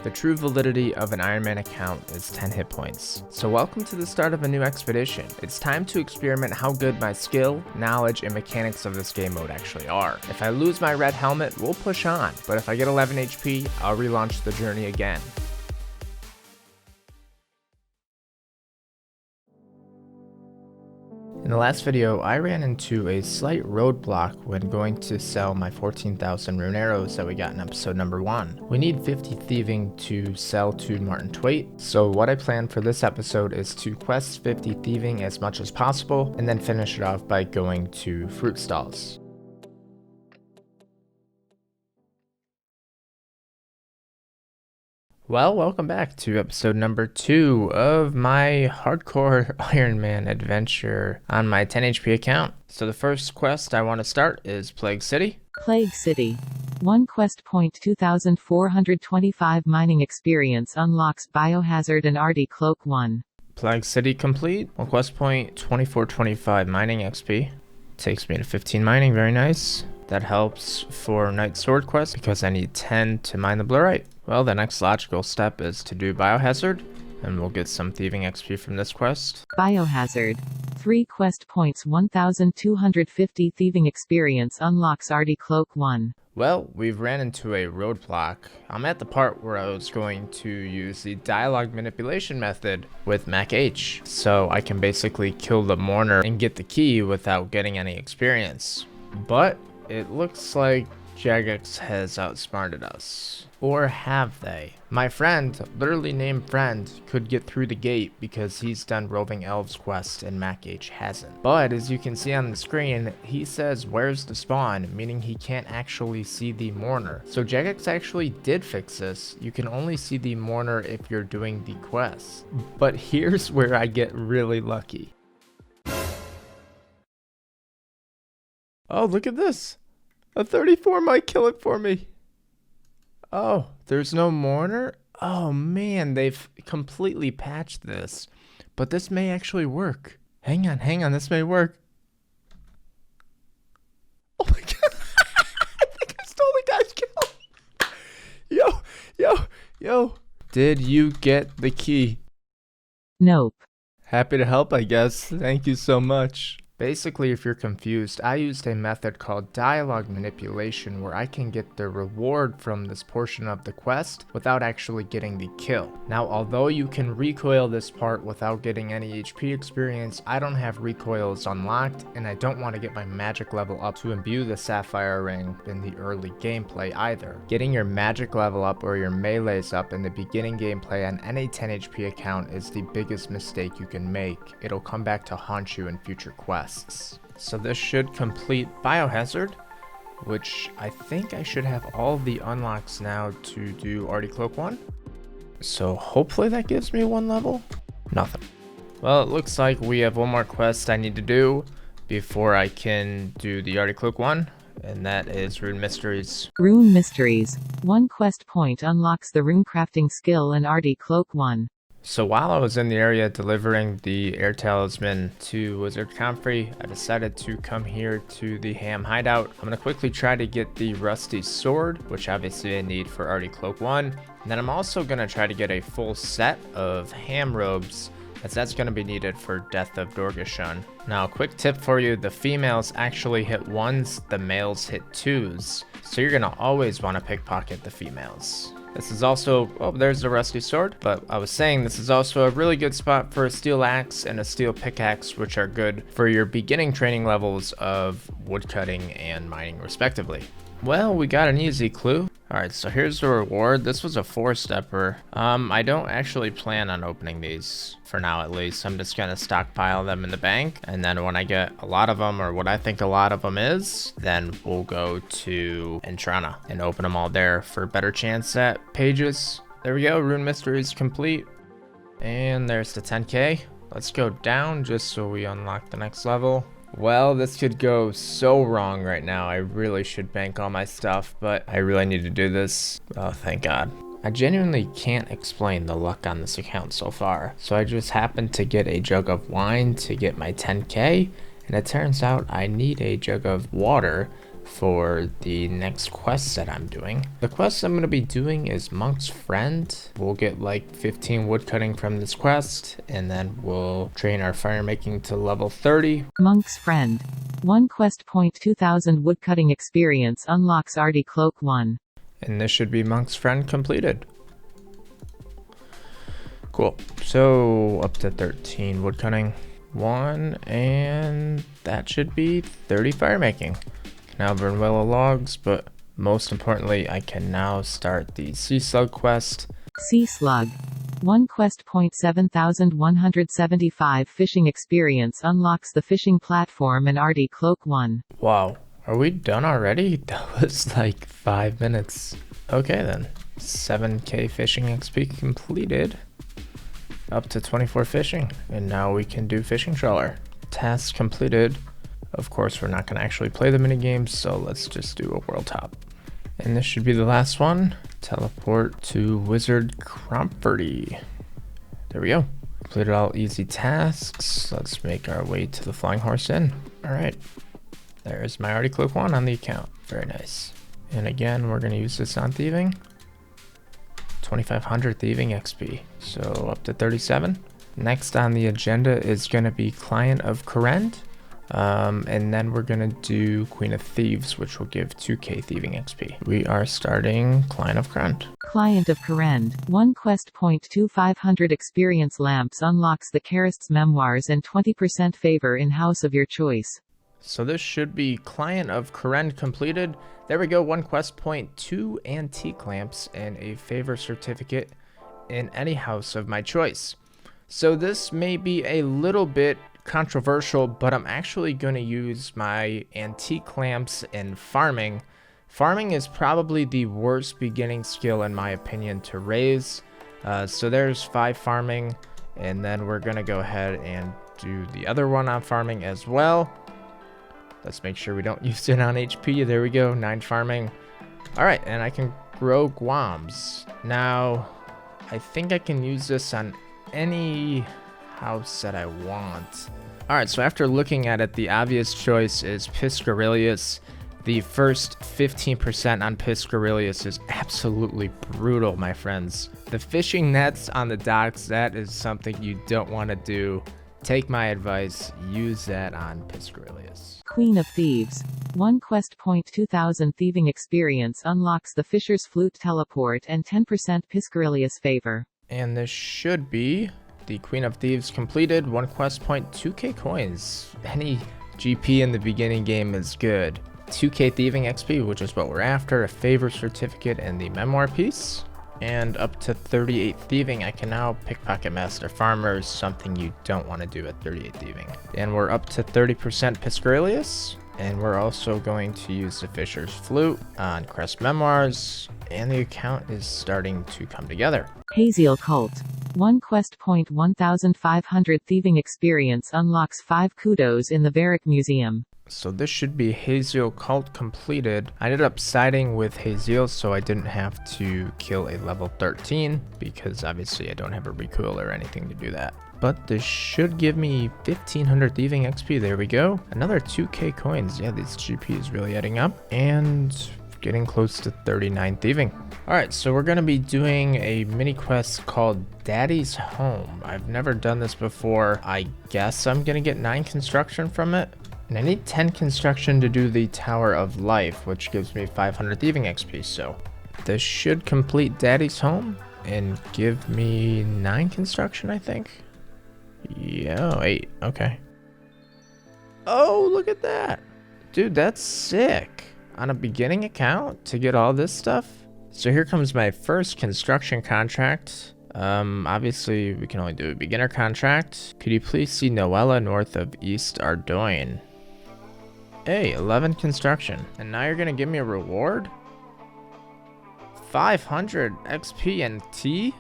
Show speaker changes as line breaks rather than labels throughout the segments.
The true validity of an Ironman account is 10 hit points. So welcome to the start of a new expedition. It's time to experiment how good my skill, knowledge, and mechanics of this game mode actually are. If I lose my red helmet, we'll push on, but if I get 11 HP, I'll relaunch the journey again. In the last video, I ran into a slight roadblock when going to sell my 14,000 rune arrows that we got in episode number 1. We need 50 thieving to sell to Martin Twait, so what I plan for this episode is to quest 50 thieving as much as possible, and then finish it off by going to fruit stalls. Well, welcome back to episode number 2 of my hardcore Ironman adventure on my 10 HP account. So the first quest I want to start is Plague City.
Plague City. 1 quest point 2425 mining experience unlocks biohazard and arty cloak 1.
Plague City complete. 1 quest point 2425 mining XP. Takes me to 15 mining, very nice. That helps for Night Sword quest because I need 10 to mine the blurite. Well, the next logical step is to do biohazard, and we'll get some thieving XP from this quest.
Biohazard. 3 quest points 1250 thieving experience unlocks arty cloak 1.
Well, we've ran into a roadblock. I'm at the part where I was going to use the dialogue manipulation method with Mac H, so I can basically kill the mourner and get the key without getting any experience. But it looks like Jagex has outsmarted us. Or have they? My friend, literally named friend, could get through the gate because he's done Roving Elves quest and Mac H hasn't. But as you can see on the screen, he says where's the spawn, meaning he can't actually see the mourner. So Jagex actually did fix this. You can only see the mourner if you're doing the quest. But here's where I get really lucky. Oh, look at this. A 34 might kill it for me. Oh, there's no mourner? Oh man, they've completely patched this. But this may actually work. Hang on, this may work. Oh my god. I think I stole the guy's kill. Yo. Did you get the key?
Nope.
Happy to help, I guess. Thank you so much. Basically, if you're confused, I used a method called dialogue manipulation where I can get the reward from this portion of the quest without actually getting the kill. Now, although you can recoil this part without getting any HP experience, I don't have recoils unlocked, and I don't want to get my magic level up to imbue the sapphire ring in the early gameplay either. Getting your magic level up or your melees up in the beginning gameplay on any 10 HP account is the biggest mistake you can make. It'll come back to haunt you in future quests. So this should complete biohazard, which I think I should have all the unlocks now to do arty cloak 1. So hopefully that gives me 1 level. Nothing. Well, it looks like we have 1 more quest I need to do before I can do the arty cloak 1, and that is Rune Mysteries.
Rune Mysteries. 1 quest point unlocks the rune crafting skill and arty cloak 1.
So while I was in the area delivering the air talisman to Wizard Comfrey, I decided to come here to the ham hideout. I'm going to quickly try to get the rusty sword, which obviously I need for arty cloak 1. And then I'm also going to try to get a full set of ham robes, as that's going to be needed for Death of Dorgashun. Now, a quick tip for you, the females actually hit 1s, the males hit 2s. So you're going to always want to pickpocket the females. This is also, oh, there's the rusty sword, but I was saying this is also a really good spot for a steel axe and a steel pickaxe, which are good for your beginning training levels of woodcutting and mining respectively. Well, we got an easy clue. Alright, so here's the reward. This was a 4-stepper. I don't actually plan on opening these, for now at least. I'm just gonna stockpile them in the bank, and then when I get a lot of them, or what I think a lot of them is, then we'll go to Entrana and open them all there for a better chance at pages. There we go, Rune Mysteries complete. And there's the 10k. Let's go down just so we unlock the next level. Well, this could go so wrong right now. I really should bank all my stuff, but I really need to do this. Oh, thank God. I genuinely can't explain the luck on this account so far. So I just happened to get a jug of wine to get my 10k, and it turns out I need a jug of water for the next quest that I'm doing. The quest I'm going to be doing is Monk's Friend. We'll get like 15 woodcutting from this quest, and then we'll train our fire making to level 30.
Monk's Friend. 1 quest point 2000 woodcutting experience unlocks Arty Cloak 1.
And this should be Monk's Friend completed. Cool. So up to 13 woodcutting. 1, and that should be 30 fire making. Now burn willow logs, but most importantly, I can now start the Sea Slug quest.
Sea Slug. 1 quest point 7175 fishing experience unlocks the fishing platform and Arty Cloak 1.
Wow, are we done already? That was like 5 minutes. Okay then, 7k fishing XP completed. Up to 24 fishing, and now we can do fishing trawler. Task completed. Of course, we're not going to actually play the minigames, so let's just do a world top. And this should be the last one. Teleport to Wizard Cromforty. There we go. Completed all easy tasks. Let's make our way to the Flying Horse Inn. Alright. There's my Arty Cloak 1 on the account. Very nice. And again, we're going to use this on thieving. 2500 thieving XP, so up to 37. Next on the agenda is going to be Client of Corrand, and then we're going to do Queen of Thieves, which will give 2k thieving XP. We are starting Client of Corrand.
Client of Corrand. 1 quest point 2500 experience lamps unlocks the Karist's memoirs and 20% favor in house of your choice.
So this should be Client of Corrand completed. There we go, 1 quest point, 2 antique lamps, and a favor certificate in any house of my choice. So this may be a little bit controversial, but I'm actually going to use my antique lamps in farming. Farming is probably the worst beginning skill in my opinion to raise. So there's 5 farming, and then we're going to go ahead and do the other one on farming as well. Let's make sure we don't use it on HP. There we go, 9 farming. All right, and I can grow guams. Now, I think I can use this on any house that I want. All right, so after looking at it, the obvious choice is Pisgrelius. The first 15% on Pisgrelius is absolutely brutal, my friends. The fishing nets on the docks, that is something you don't want to do. Take my advice, use that on Pisgrelius.
Queen of Thieves. 1 quest point 2000 thieving experience unlocks the Fisher's Flute teleport and 10% Pisgrelius favor.
And this should be the Queen of Thieves completed. 1 quest point, 2k coins. Any GP in the beginning game is good. 2k thieving XP, which is what we're after, a favor certificate and the memoir piece. And up to 38 thieving, I can now pickpocket master farmers, something you don't want to do at 38 thieving. And we're up to 30% Pisgrelius, and we're also going to use the Fisher's Flute on Crest Memoirs, and the account is starting to come together.
Hazel Cult. 1 quest point 1500 thieving experience unlocks 5 kudos in the Varric Museum.
So this should be Hazel Cult completed. I ended up siding with Hazel, so I didn't have to kill a level 13, because obviously I don't have a recoil or anything to do that. But this should give me 1500 thieving XP. There we go. Another 2k coins. Yeah, this GP is really adding up. And getting close to 39 thieving. Alright, so we're going to be doing a mini quest called Daddy's Home. I've never done this before. I guess I'm going to get 9 construction from it. And I need 10 construction to do the Tower of Life, which gives me 500 thieving XP. So this should complete Daddy's Home and give me 9 construction, I think. Yeah, 8. Okay. Oh, look at that. Dude, that's sick. On a beginning account to get all this stuff. So here comes my first construction contract. Obviously we can only do a beginner contract. Could you please see Noella north of East Ardoyne? Hey, 11 construction. And now you're gonna give me a reward? 500 XP and T?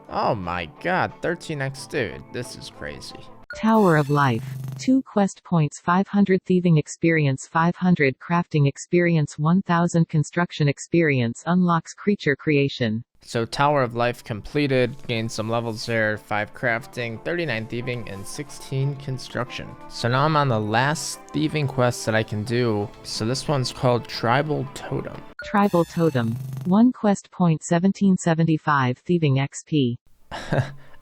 Oh my god, 13x, dude, this is crazy.
Tower of Life. 2 quest points, 500 thieving experience, 500 crafting experience, 1000 construction experience. Unlocks creature creation.
So Tower of Life completed, gained some levels there, 5 crafting, 39 thieving, and 16 construction. So now I'm on the last thieving quest that I can do. So this one's called Tribal Totem.
Tribal Totem. 1 quest point, 1775 thieving XP.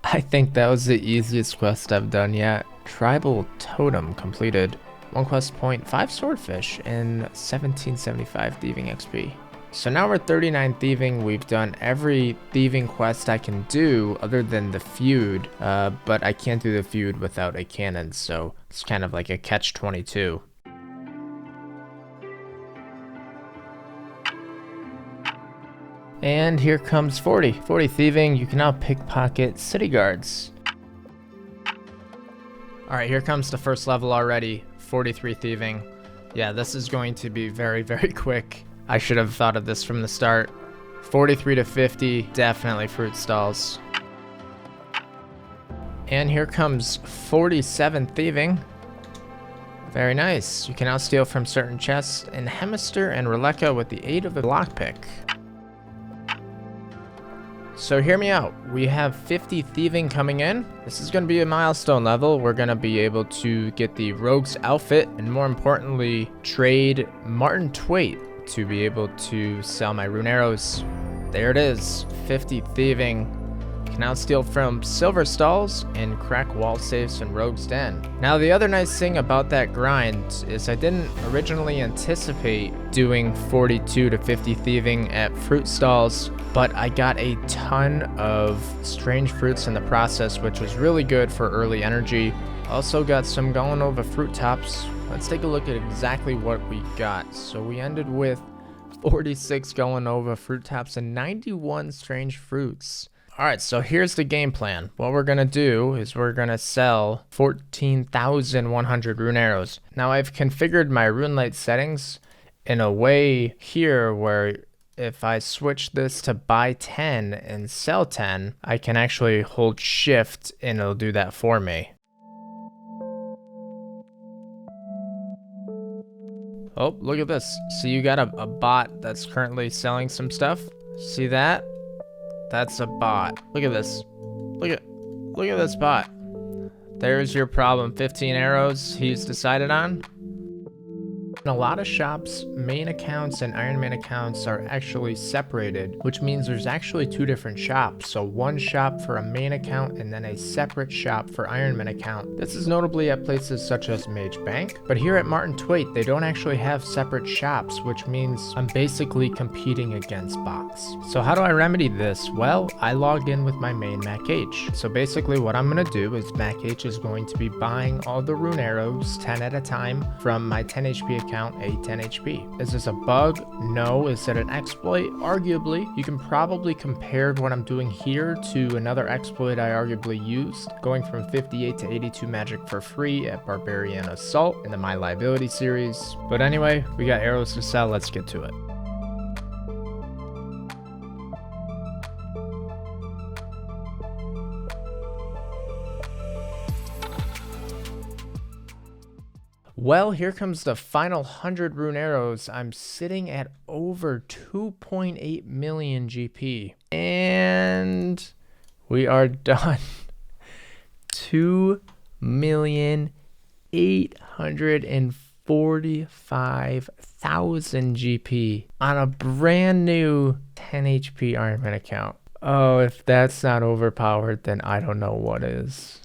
I think that was the easiest quest I've done yet. Tribal Totem completed. 1 quest point, 5 swordfish, and 1775 thieving XP. So now we're 39 thieving. We've done every thieving quest I can do other than the feud, but I can't do the feud without a cannon, so it's kind of like a catch-22. And here comes 40 thieving. You can now pickpocket city guards. All right, here comes the first level already, 43 thieving. Yeah, this is going to be very, very quick. I should have thought of this from the start. 43 to 50, definitely fruit stalls. And here comes 47 thieving. Very nice. You can now steal from certain chests in Hemister and Releka with the aid of a lockpick. So hear me out. We have 50 thieving coming in. This is going to be a milestone level. We're going to be able to get the rogue's outfit and more importantly, trade Martin Twait to be able to sell my rune arrows. There it is, 50 thieving. You can now steal from silver stalls and crack wall safes in Rogue's Den. Now the other nice thing about that grind is I didn't originally anticipate doing 42 to 50 thieving at fruit stalls, but I got a ton of strange fruits in the process, which was really good for early energy. Also got some going over fruit tops. Let's take a look at exactly what we got. So we ended with 46 going over fruit tops and 91 strange fruits. All right, so here's the game plan. What we're gonna do is we're gonna sell 14,100 rune arrows. Now I've configured my rune light settings in a way here where if I switch this to buy 10 and sell 10, I can actually hold shift and it'll do that for me. Oh, look at this. So you got a bot that's currently selling some stuff. See that? That's a bot. Look at this. Look at this bot. There's your problem. 15 arrows he's decided on. In a lot of shops, main accounts and Ironman accounts are actually separated, which means there's actually 2 different shops. So one shop for a main account and then a separate shop for Ironman account. This is notably at places such as Mage Bank, but here at Martin Twait, they don't actually have separate shops, which means I'm basically competing against bots. So how do I remedy this? Well, I logged in with my main Mac H. So basically what I'm gonna do is Mac H is going to be buying all the rune arrows 10 at a time from my 10 HP account, a 10 HP. Is this a bug? No. Is it an exploit? Arguably. You can probably compare what I'm doing here to another exploit I arguably used, going from 58 to 82 magic for free at Barbarian Assault in the My Liability series. But anyway, we got arrows to sell, let's get to it. Well, here comes the final 100 rune arrows. I'm sitting at over 2.8 million GP. And we are done. 2,845,000 GP on a brand new 10 HP Ironman account. Oh, if that's not overpowered, then I don't know what is.